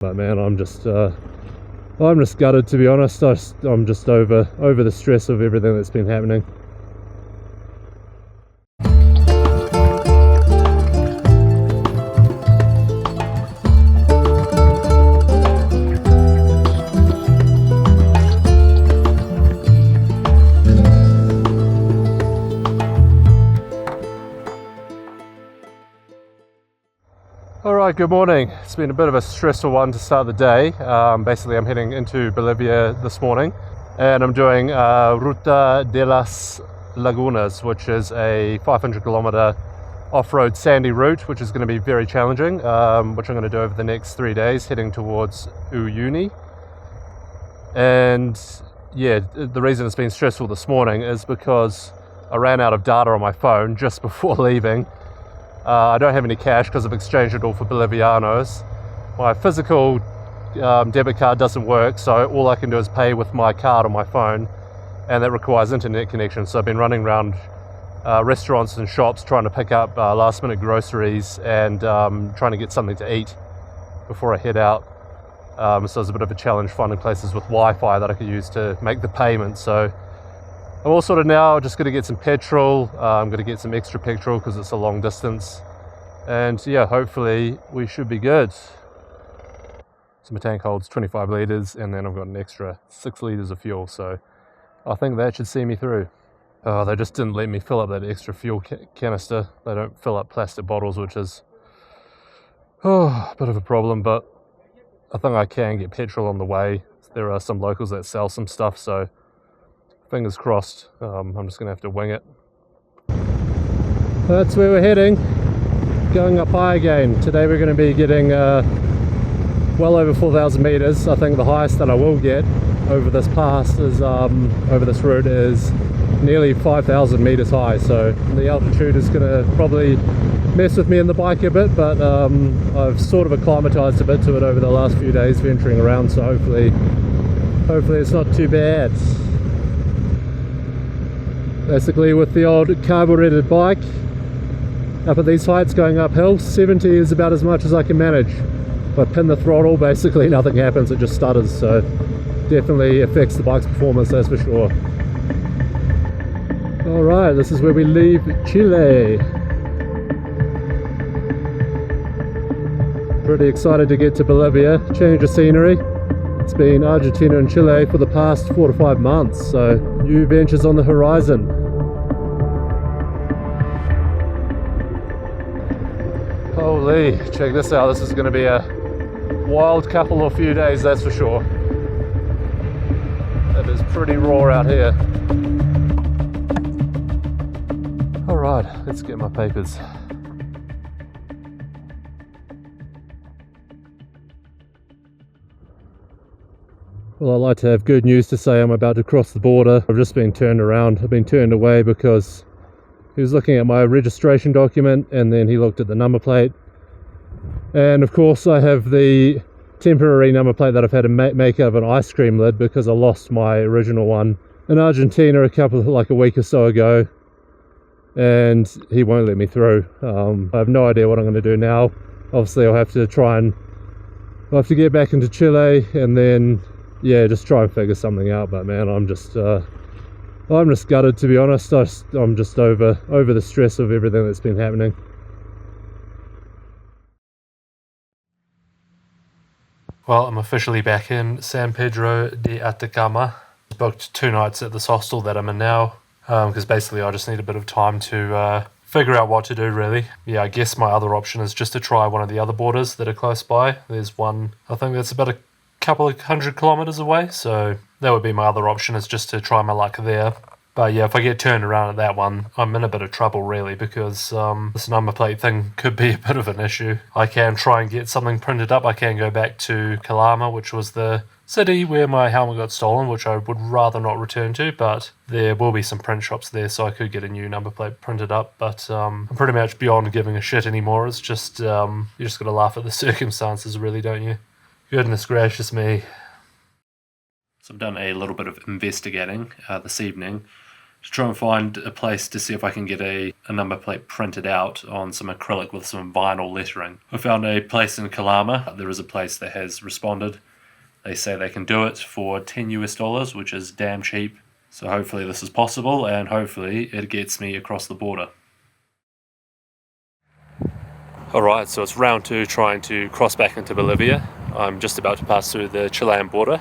But man, I'm just gutted, to be honest. I'm just over the stress of everything that's been happening. Alright, good morning. It's been a bit of a stressful one to start the day. Basically, I'm heading into Bolivia this morning and I'm doing Ruta de las Lagunas, which is a 500 kilometer off-road sandy route, which is going to be very challenging, which I'm going to do over the next 3 days, heading towards Uyuni. And yeah, the reason it's been stressful this morning is because I ran out of data on my phone just before leaving. I don't have any cash because I've exchanged it all for Bolivianos. My physical debit card doesn't work, so all I can do is pay with my card on my phone, and that requires internet connection. So I've been running around restaurants and shops trying to pick up last minute groceries and trying to get something to eat before I head out. So it's a bit of a challenge finding places with Wi-Fi that I could use to make the payment. So I'm all sorted now, just going to get some petrol. I'm going to get some extra petrol because it's a long distance. And yeah, hopefully we should be good. So my tank holds 25 litres and then I've got an extra 6 litres of fuel. So I think that should see me through. Oh, they just didn't let me fill up that extra fuel canister. They don't fill up plastic bottles, which is a bit of a problem, but I think I can get petrol on the way. There are some locals that sell some stuff, so fingers crossed. I'm just going to have to wing it. That's where we're heading. Going up high again. Today we're going to be getting well over 4,000 meters. I think the highest that I will get over this pass is over this route is nearly 5,000 meters high. So the altitude is going to probably mess with me in the bike a bit, but I've sort of acclimatized a bit to it over the last few days venturing around. So hopefully it's not too bad. Basically, with the old carbureted bike up at these heights going uphill, 70 is about as much as I can manage. If I pin the throttle, basically nothing happens, it just stutters, so definitely affects the bike's performance, that's for sure. Alright, this is where we leave Chile. Pretty excited to get to Bolivia, change of scenery. It's been Argentina and Chile for the past 4 to 5 months, so new ventures on the horizon. Holy, check this out, this is going to be a wild couple of few days, that's for sure. It is pretty raw out here. Alright, let's get my papers. Well, I'd like to have good news to say. I'm about to cross the border. I've just been turned around. I've been turned away because he was looking at my registration document and then he looked at the number plate. And of course I have the temporary number plate that I've had to make out of an ice cream lid because I lost my original one in Argentina like a week or so ago. And he won't let me through. I have no idea what I'm going to do now. Obviously I'll have to get back into Chile and then yeah, just try and figure something out. But man, I'm just gutted, to be honest. I'm just over the stress of everything that's been happening. Well, I'm officially back in San Pedro de Atacama. Booked 2 nights at this hostel that I'm in now, because basically I just need a bit of time to figure out what to do, really. Yeah, I guess my other option is just to try one of the other borders that are close by. There's one, I think that's about a couple of 100 kilometers away, so that would be my other option, is just to try my luck there. But yeah, if I get turned around at that one, I'm in a bit of trouble, really, because this number plate thing could be a bit of an issue. I can try and get something printed up. I can go back to Calama, which was the city where my helmet got stolen, which I would rather not return to, but there will be some print shops there, so I could get a new number plate printed up. But I'm pretty much beyond giving a shit anymore. It's just, you just got to laugh at the circumstances, really, don't you? Goodness gracious me. So I've done a little bit of investigating this evening, to try and find a place to see if I can get a number plate printed out on some acrylic with some vinyl lettering. I found a place in Kalama. There is a place that has responded. They say they can do it for $10 US, which is damn cheap. So hopefully this is possible, and hopefully it gets me across the border. Alright, so it's round 2 trying to cross back into Bolivia. I'm just about to pass through the Chilean border.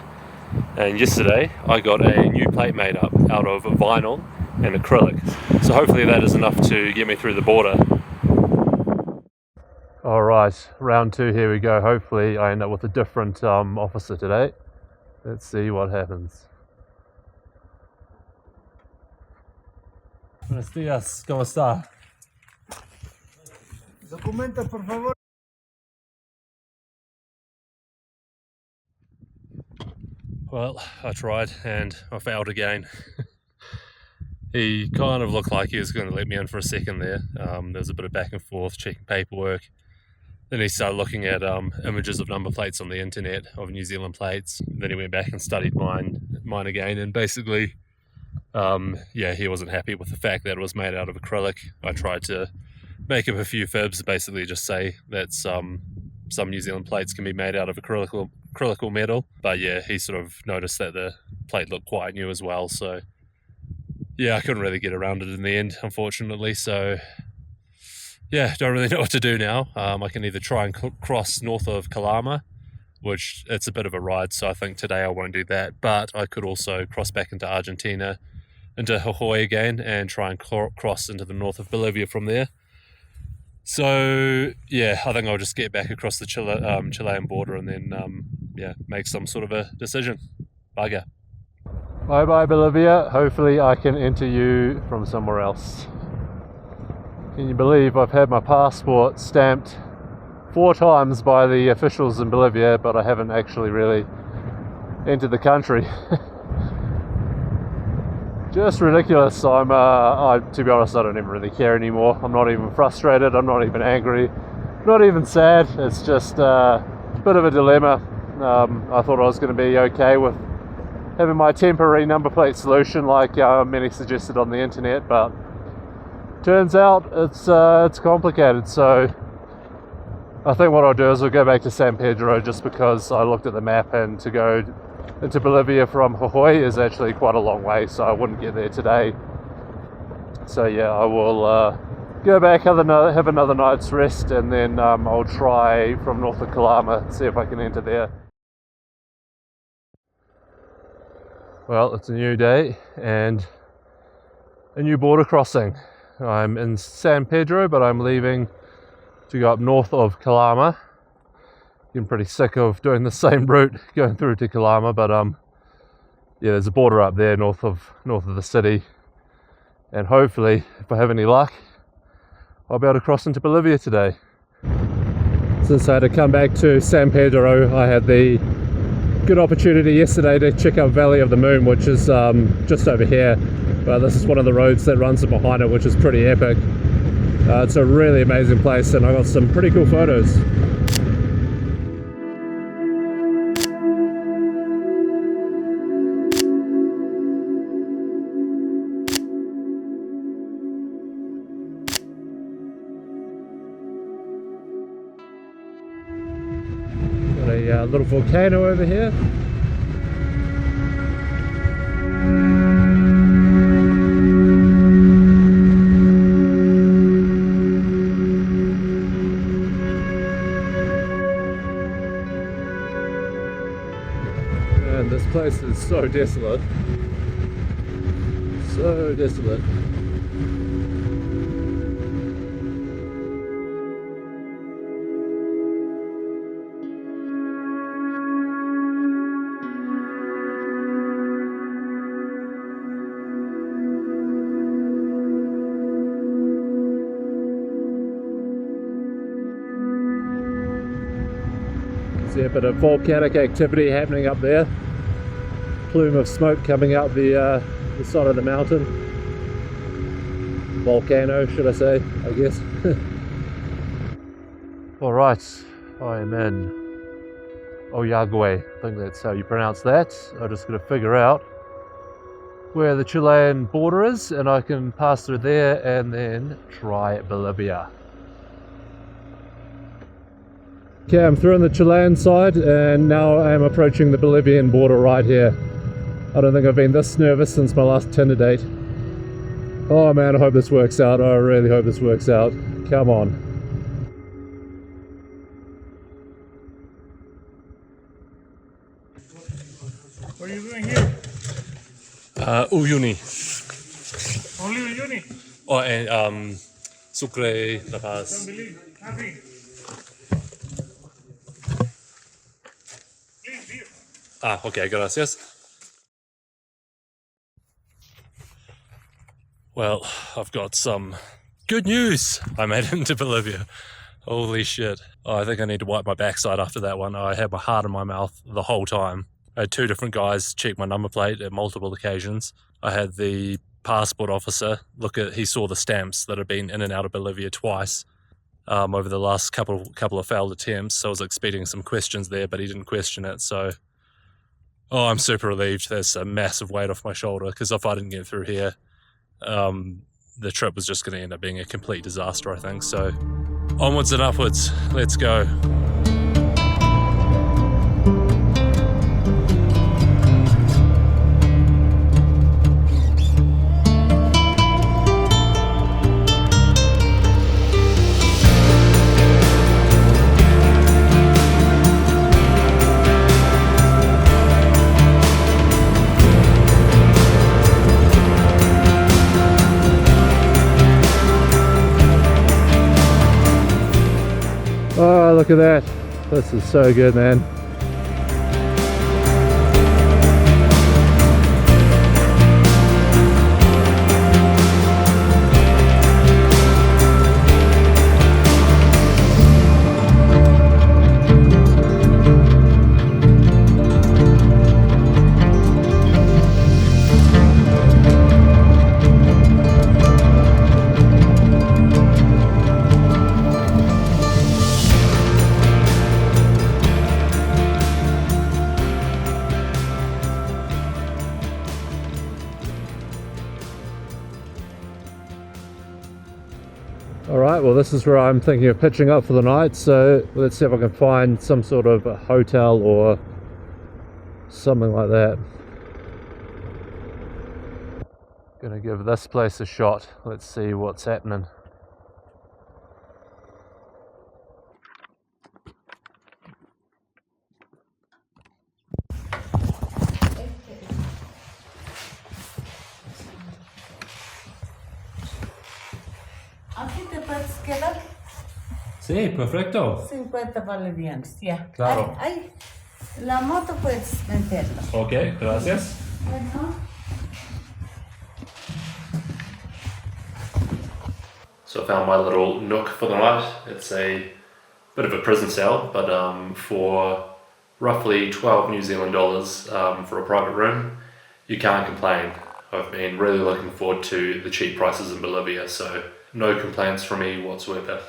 And yesterday I got a new plate made up out of vinyl and acrylic. So hopefully that is enough to get me through the border. Alright, round 2, here we go. Hopefully I end up with a different officer today. Let's see what happens. Buenos días, ¿cómo está? Documenta, por favor. Well, I tried and I failed again. He kind of looked like he was going to let me in for a second there. There was a bit of back and forth, checking paperwork. Then he started looking at images of number plates on the internet of New Zealand plates. Then he went back and studied mine again, and basically, yeah, he wasn't happy with the fact that it was made out of acrylic. I tried to make up a few fibs, basically just say that some New Zealand plates can be made out of acrylic or metal. But yeah, he sort of noticed that the plate looked quite new as well, so yeah, I couldn't really get around it in the end, unfortunately. So yeah, don't really know what to do now. I can either try and cross north of Kalama, which it's a bit of a ride, so I think today I won't do that, but I could also cross back into Argentina, into Jujuy again, and try and cross into the north of Bolivia from there. So yeah, I think I'll just get back across the Chilean border and then yeah, make some sort of a decision. Bugger. Bye bye Bolivia, hopefully I can enter you from somewhere else. Can you believe I've had my passport stamped 4 times by the officials in Bolivia, but I haven't actually really entered the country. Just ridiculous. To be honest, I don't even really care anymore. I'm not even frustrated, I'm not even angry, not even sad. It's just a bit of a dilemma. I thought I was going to be okay with having my temporary number plate solution like many suggested on the internet, but turns out it's complicated. So I think what I'll do is I'll go back to San Pedro, just because I looked at the map, and to go into Bolivia from Jujuy is actually quite a long way, so I wouldn't get there today. So yeah, I will go back, have another night's rest, and then I'll try from north of Kalama, see if I can enter there. Well, it's a new day and a new border crossing. I'm in San Pedro, but I'm leaving to go up north of Kalama. Getting pretty sick of doing the same route going through to Kalama, but yeah, there's a border up there north of the city, and hopefully, if I have any luck, I'll be able to cross into Bolivia today. Since I had to come back to San Pedro, I had the good opportunity yesterday to check out Valley of the Moon, which is just over here, but this is one of the roads that runs behind it, which is pretty epic. It's a really amazing place, and I got some pretty cool photos. Got a little volcano over here. And this place is so desolate. So desolate. See a bit of volcanic activity happening up there. Plume of smoke coming out the side of the mountain. Volcano, should I say, I guess. Alright, I am in Oyagüe. I think that's how you pronounce that. I'm just going to figure out where the Chilean border is, and I can pass through there and then try Bolivia. Okay, I'm through on the Chilean side and now I'm approaching the Bolivian border right here. I don't think I've been this nervous since my last Tinder date. Oh man, I hope this works out. I really hope this works out. Come on. What are you doing here? Uyuni. Only Uyuni? Oh, and Sucre, La Don't Paz. believe. Nothing. Please leave. Ah, okay, gracias. Well, I've got some good news. I made it into Bolivia. Holy shit. Oh, I think I need to wipe my backside after that one. I had my heart in my mouth the whole time. I had two different guys check my number plate at multiple occasions. I had the passport officer he saw the stamps that had been in and out of Bolivia twice over the last couple of failed attempts. So I was expecting some questions there, but he didn't question it. So, I'm super relieved. There's a massive weight off my shoulder, because if I didn't get through here, the trip was just going to end up being a complete disaster, I think. So onwards and upwards, let's go. Oh, look at that. This is so good, man. Alright, well this is where I'm thinking of pitching up for the night, so let's see if I can find some sort of a hotel or something like that. Gonna give this place a shot. Let's see what's happening. ¿Aquí te puedes quedar? Sí, perfecto. 50 bolivianos, ya. Claro. Ay, la moto puedes meterlo. Ok, gracias. Bueno. So I found my little nook for the night. It's a bit of a prison cell, but for roughly 12 New Zealand dollars for a private room, you can't complain. I've been really looking forward to the cheap prices in Bolivia, so no complaints from me whatsoever.